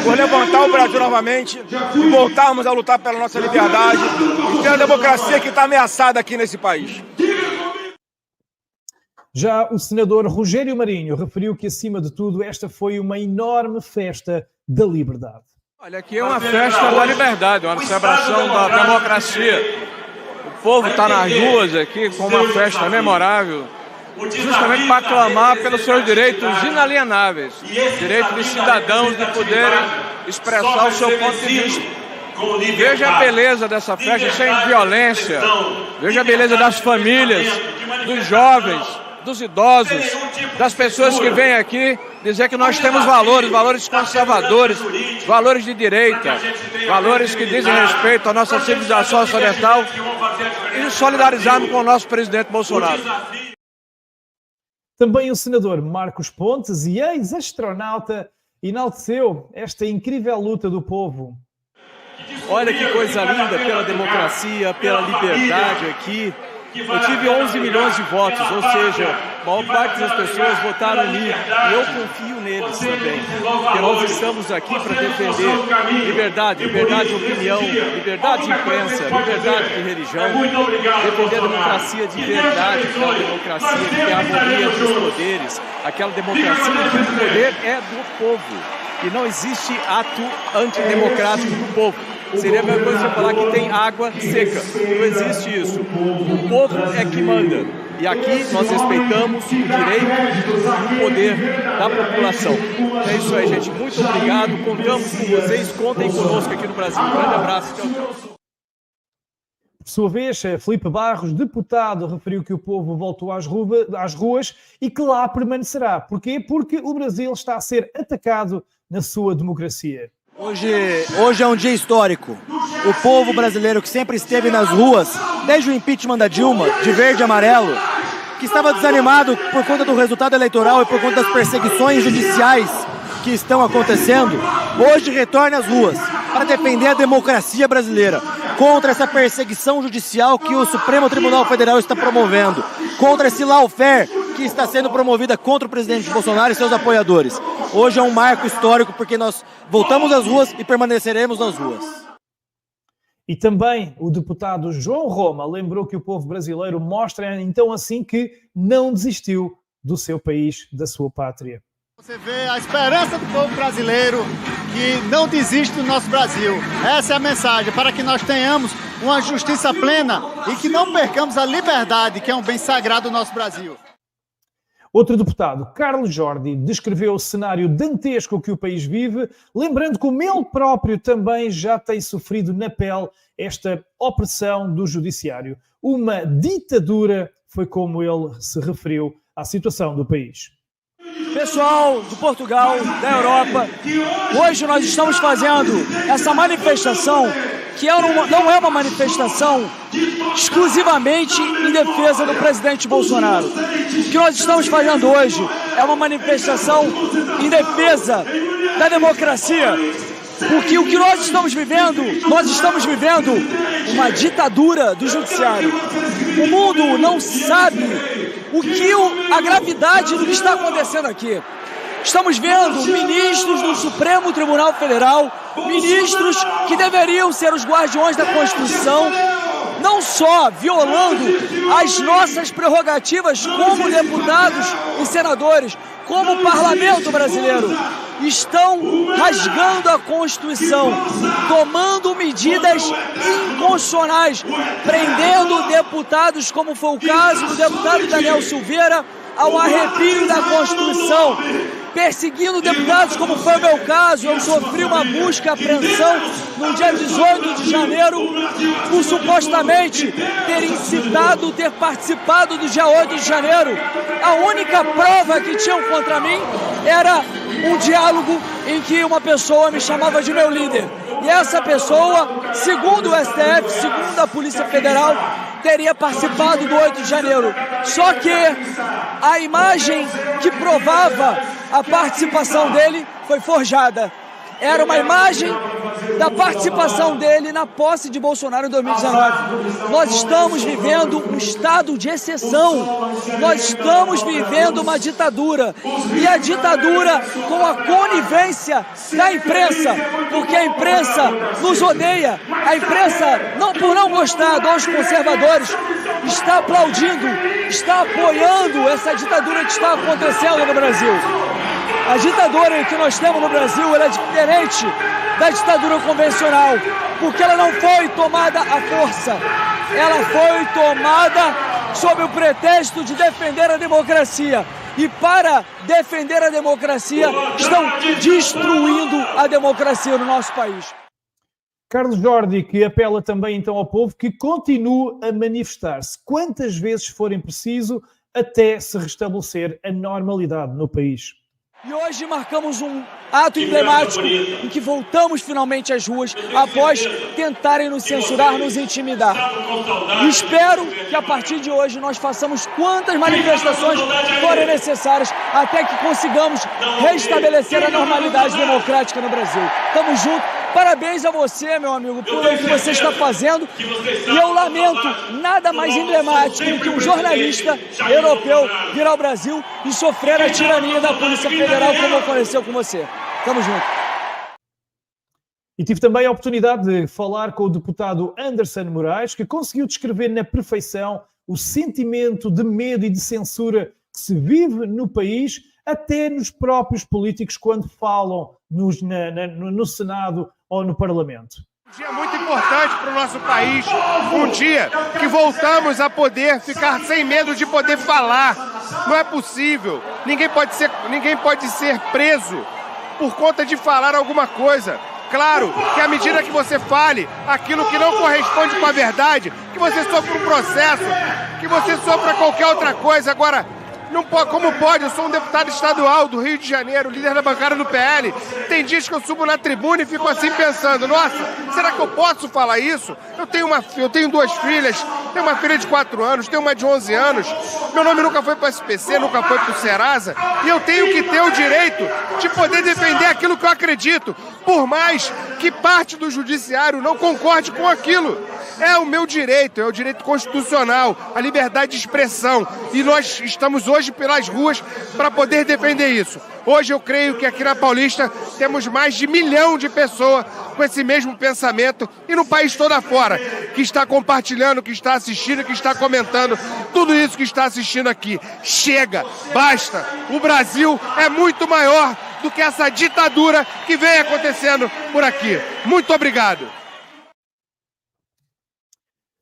por levantar o Brasil novamente e voltarmos a lutar pela nossa liberdade e pela democracia que está ameaçada aqui nesse país. Já o senador Rogério Marinho referiu que, acima de tudo, esta foi uma enorme festa da liberdade. Olha, aqui é uma festa da liberdade, uma celebração da democracia. O povo está nas ruas aqui com uma festa memorável, justamente para clamar pelos seus direitos inalienáveis, direito de cidadãos de poderem expressar o seu ponto de vista. Veja a beleza dessa festa sem violência, veja a beleza das famílias, dos jovens, dos idosos, das pessoas que vêm aqui dizer que nós temos valores conservadores, valores de direita, valores que dizem respeito à nossa civilização ocidental e solidarizarmos com o nosso presidente Bolsonaro. Também o senador Marcos Pontes, e ex-astronauta, enalteceu esta incrível luta do povo. Olha que coisa linda, pela democracia, pela liberdade aqui. Eu tive 11 milhões de votos, ou seja, a maior parte das pessoas votaram em mim e eu confio neles também, porque nós estamos aqui para defender liberdade, liberdade de opinião, liberdade de imprensa, liberdade de religião, defender a democracia de verdade, aquela democracia que tem a harmonia dos poderes, aquela democracia que o poder é do povo e não existe ato antidemocrático do povo. Seria a mesma coisa você falar que tem água seca. Não existe isso. O povo é que manda. E aqui nós respeitamos o direito e o poder da população. É isso aí, gente. Muito obrigado. Contamos com vocês. Contem conosco aqui no Brasil. Um grande abraço. Por sua vez, Filipe Barros, deputado, referiu que o povo voltou às ruas e que lá permanecerá. Porquê? Porque o Brasil está a ser atacado na sua democracia. Hoje é um dia histórico. O povo brasileiro que sempre esteve nas ruas, desde o impeachment da Dilma, de verde e amarelo, que estava desanimado por conta do resultado eleitoral e por conta das perseguições judiciais que estão acontecendo, hoje retorna às ruas para defender a democracia brasileira, contra essa perseguição judicial que o Supremo Tribunal Federal está promovendo, contra esse lawfare que está sendo promovida contra o presidente Bolsonaro e seus apoiadores. Hoje é um marco histórico porque nós voltamos às ruas e permaneceremos nas ruas. E também o deputado João Roma lembrou que o povo brasileiro mostra então assim que não desistiu do seu país, da sua pátria. Você vê a esperança do povo brasileiro que não desiste do nosso Brasil. Essa é a mensagem, para que nós tenhamos uma justiça plena e que não percamos a liberdade, que é um bem sagrado do nosso Brasil. Outro deputado, Carlos Jordi, descreveu o cenário dantesco que o país vive, lembrando como ele próprio também já tem sofrido na pele esta opressão do judiciário. Uma ditadura, foi como ele se referiu à situação do país. Pessoal de Portugal, da Europa, hoje nós estamos fazendo essa manifestação que não é uma manifestação exclusivamente em defesa do presidente Bolsonaro. O que nós estamos fazendo hoje é uma manifestação em defesa da democracia, porque o que nós estamos vivendo uma ditadura do judiciário. O mundo não sabe a gravidade do que está acontecendo aqui. Estamos vendo ministros do Supremo Tribunal Federal, ministros que deveriam ser os guardiões da Constituição, não só violando as nossas prerrogativas como deputados e senadores, como parlamento brasileiro, estão rasgando a Constituição, tomando medidas inconstitucionais, prendendo deputados, como foi o caso do deputado Daniel Silveira, ao arrepio da Constituição, perseguindo deputados, como foi o meu caso. Eu sofri uma busca e apreensão no dia 18 de janeiro por supostamente ter participado do dia 8 de janeiro. A única prova que tinham contra mim era um diálogo em que uma pessoa me chamava de meu líder. E essa pessoa, segundo o STF, segundo a Polícia Federal, teria participado do 8 de janeiro. Só que a imagem que provava a participação dele foi forjada. Era uma imagem da participação dele na posse de Bolsonaro em 2019. Nós estamos vivendo um estado de exceção. Nós estamos vivendo uma ditadura. E a ditadura com a conivência da imprensa, porque a imprensa nos odeia. A imprensa, por não gostar dos conservadores, está aplaudindo, está apoiando essa ditadura que está acontecendo no Brasil. A ditadura que nós temos no Brasil ela é diferente da ditadura convencional, porque ela não foi tomada à força, ela foi tomada sob o pretexto de defender a democracia. E para defender a democracia, estão destruindo a democracia no nosso país. Carlos Jordi, que apela também então ao povo que continue a manifestar-se quantas vezes forem preciso até se restabelecer a normalidade no país. E hoje marcamos um ato emblemático em que voltamos finalmente às ruas após tentarem nos censurar, nos intimidar. E espero que a partir de hoje nós façamos quantas manifestações forem necessárias até que consigamos restabelecer a normalidade democrática no Brasil. Tamo junto. Parabéns a você, meu amigo, por o que você está fazendo. E eu lamento nada mais emblemático que um jornalista europeu vir ao Brasil e sofrer a tirania da Polícia Federal, como aconteceu com você. Tamo junto. E tive também a oportunidade de falar com o deputado Anderson Moraes, que conseguiu descrever na perfeição o sentimento de medo e de censura que se vive no país, até nos próprios políticos quando falam no Senado ou no Parlamento. Um dia muito importante para o nosso país, um dia que voltamos a poder ficar sem medo de poder falar. Não é possível, ninguém pode ser preso por conta de falar alguma coisa. Claro que à medida que você fale aquilo que não corresponde com a verdade, que você sofra um processo, que você sofra qualquer outra coisa. Agora, não pode, como pode? Eu sou um deputado estadual do Rio de Janeiro, líder da bancada do PL. Tem dias que eu subo na tribuna e fico assim pensando, nossa, será que eu posso falar isso? Eu tenho duas filhas, tenho uma filha de 4 anos, tenho uma de 11 anos, meu nome nunca foi para o SPC, nunca foi para o Serasa, e eu tenho que ter o direito de poder defender aquilo que eu acredito, por mais que parte do judiciário não concorde com aquilo. É o meu direito, é o direito constitucional, a liberdade de expressão. E nós estamos hoje pelas ruas para poder defender isso. Hoje eu creio que aqui na Paulista temos mais de 1 milhão de pessoas com esse mesmo pensamento e no país todo afora, que está compartilhando, que está assistindo, que está comentando tudo isso que está assistindo aqui. Chega, basta. O Brasil é muito maior do que essa ditadura que vem acontecendo por aqui. Muito obrigado.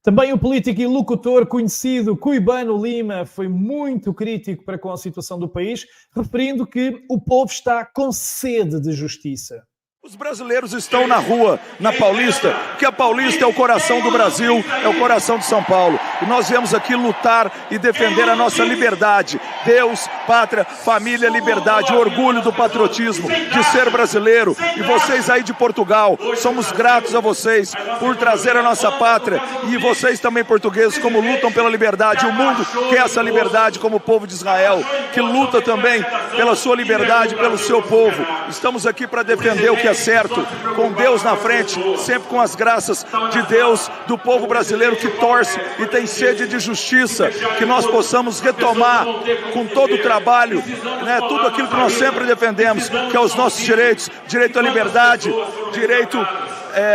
Também o político e locutor conhecido Cuibano Lima foi muito crítico para com a situação do país, referindo que o povo está com sede de justiça. Os brasileiros estão na rua, na Paulista, porque a Paulista é o coração do Brasil, é o coração de São Paulo. E nós viemos aqui lutar e defender a nossa liberdade. Deus, pátria, família, liberdade, o orgulho do patriotismo, de ser brasileiro. E vocês aí de Portugal, somos gratos a vocês por trazer a nossa pátria. E vocês também portugueses, como lutam pela liberdade. O mundo quer essa liberdade como o povo de Israel, que luta também pela sua liberdade, pelo seu povo. Estamos aqui para defender o que é certo, com Deus na frente, sempre com as graças de Deus, do povo brasileiro que torce e tem sede de justiça, que nós possamos retomar com todo o trabalho, né, tudo aquilo que nós sempre defendemos, que é os nossos direitos, direito à liberdade, direito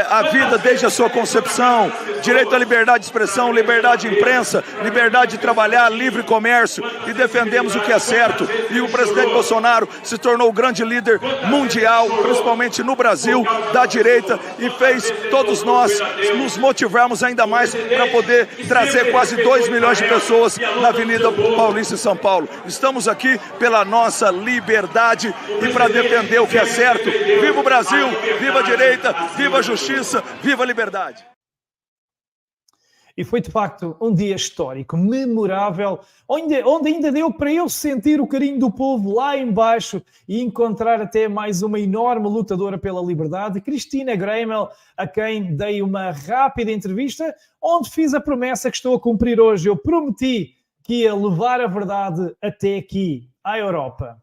à vida desde a sua concepção, direito à liberdade de expressão, liberdade de imprensa, liberdade de trabalhar, livre comércio, e defendemos o que é certo. E o presidente Bolsonaro se tornou o grande líder mundial, principalmente no Brasil, da direita, e fez todos nós nos motivarmos ainda mais para poder trazer quase 2 milhões de pessoas na Avenida Paulista em São Paulo. Estamos aqui pela nossa liberdade e para defender o que é certo. Viva o Brasil, viva a direita, viva a justiça, viva a liberdade. E foi de facto um dia histórico, memorável, onde ainda deu para eu sentir o carinho do povo lá embaixo e encontrar até mais uma enorme lutadora pela liberdade, Cristina Greimel, a quem dei uma rápida entrevista, onde fiz a promessa que estou a cumprir hoje. Eu prometi que ia levar a verdade até aqui, à Europa.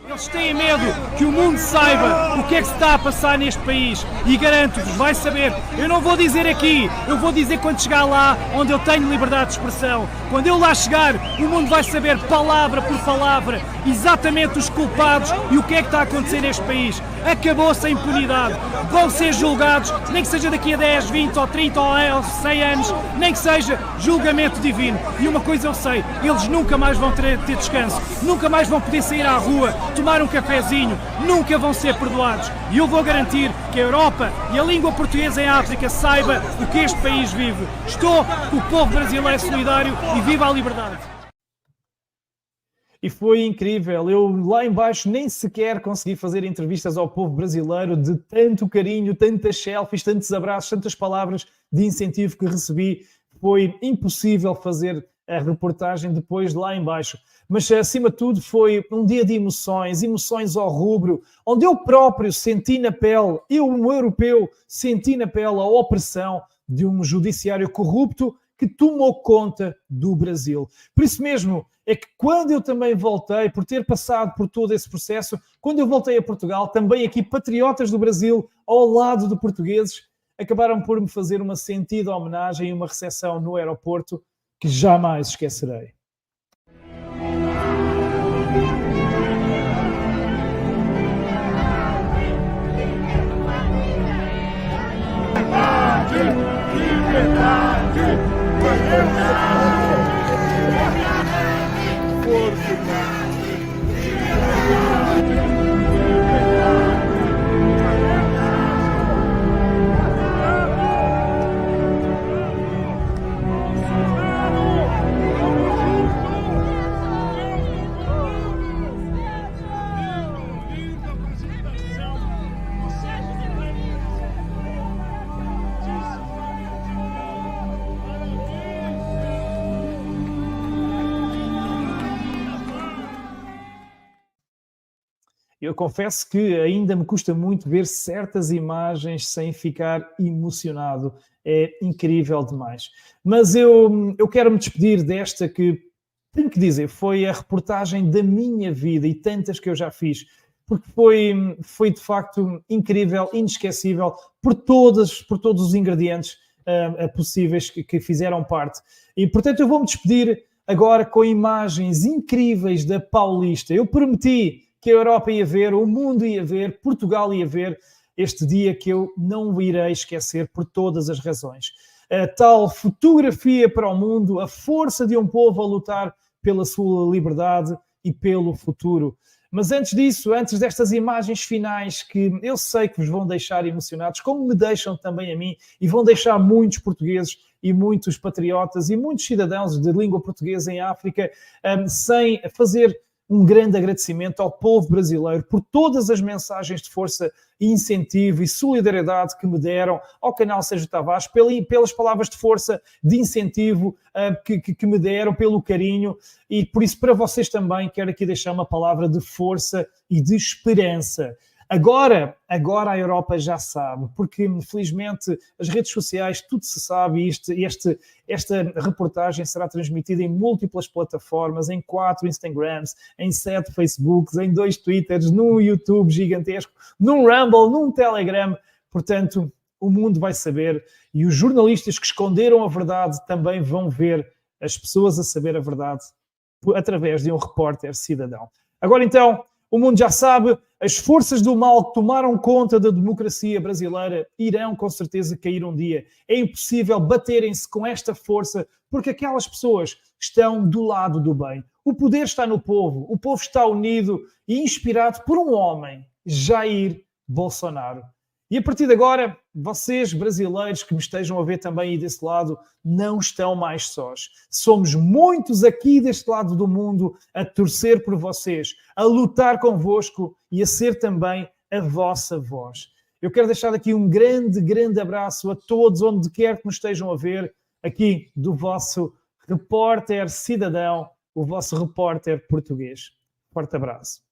Eles têm medo que o mundo saiba o que é que se está a passar neste país e garanto-vos, vai saber. Eu não vou dizer aqui, eu vou dizer quando chegar lá onde eu tenho liberdade de expressão. Quando eu lá chegar, o mundo vai saber palavra por palavra exatamente os culpados e o que é que está a acontecer neste país. Acabou-se a impunidade. Vão ser julgados, nem que seja daqui a 10, 20 ou 30 ou 100 anos, nem que seja julgamento divino. E uma coisa eu sei, eles nunca mais vão ter descanso, nunca mais vão poder sair à rua, tomar um cafezinho, nunca vão ser perdoados. E eu vou garantir que a Europa e a língua portuguesa em África saiba o que este país vive. Estou com o povo brasileiro solidário e viva a liberdade. E foi incrível, eu lá embaixo nem sequer consegui fazer entrevistas ao povo brasileiro de tanto carinho, tantas selfies, tantos abraços, tantas palavras de incentivo que recebi. Foi impossível fazer a reportagem depois de lá embaixo. Mas, acima de tudo, foi um dia de emoções ao rubro, onde eu próprio senti na pele, eu, um europeu, senti na pele a opressão de um judiciário corrupto que tomou conta do Brasil. Por isso mesmo é que quando eu também voltei, por ter passado por todo esse processo, quando eu voltei a Portugal, também aqui patriotas do Brasil, ao lado de portugueses, acabaram por me fazer uma sentida homenagem e uma recepção no aeroporto que jamais esquecerei. Eu confesso que ainda me custa muito ver certas imagens sem ficar emocionado. É incrível demais. Mas eu quero me despedir desta que, tenho que dizer, foi a reportagem da minha vida e tantas que eu já fiz, porque foi de facto incrível, inesquecível, por todos os ingredientes possíveis que fizeram parte. E, portanto, eu vou-me despedir agora com imagens incríveis da Paulista. Eu prometi que a Europa ia ver, o mundo ia ver, Portugal ia ver este dia que eu não irei esquecer por todas as razões. A tal fotografia para o mundo, a força de um povo a lutar pela sua liberdade e pelo futuro. Mas antes disso, antes destas imagens finais que eu sei que vos vão deixar emocionados, como me deixam também a mim, e vão deixar muitos portugueses e muitos patriotas e muitos cidadãos de língua portuguesa em África, sem fazer um grande agradecimento ao povo brasileiro por todas as mensagens de força e incentivo e solidariedade que me deram, ao canal Sérgio Tavares, pelas palavras de força, de incentivo que me deram, pelo carinho, e por isso para vocês também quero aqui deixar uma palavra de força e de esperança. Agora a Europa já sabe, porque felizmente as redes sociais, tudo se sabe, e esta reportagem será transmitida em múltiplas plataformas, em 4 Instagrams, em 7 Facebooks, em 2 Twitters, num YouTube gigantesco, num Rumble, num Telegram. Portanto, o mundo vai saber e os jornalistas que esconderam a verdade também vão ver as pessoas a saber a verdade através de um repórter cidadão. Agora então, o mundo já sabe, as forças do mal que tomaram conta da democracia brasileira irão com certeza cair um dia. É impossível baterem-se com esta força porque aquelas pessoas estão do lado do bem. O poder está no povo, o povo está unido e inspirado por um homem, Jair Bolsonaro. E a partir de agora, vocês brasileiros que me estejam a ver também aí desse lado, não estão mais sós. Somos muitos aqui deste lado do mundo a torcer por vocês, a lutar convosco e a ser também a vossa voz. Eu quero deixar aqui um grande abraço a todos, onde quer que nos estejam a ver, aqui do vosso repórter cidadão, o vosso repórter português. Forte abraço.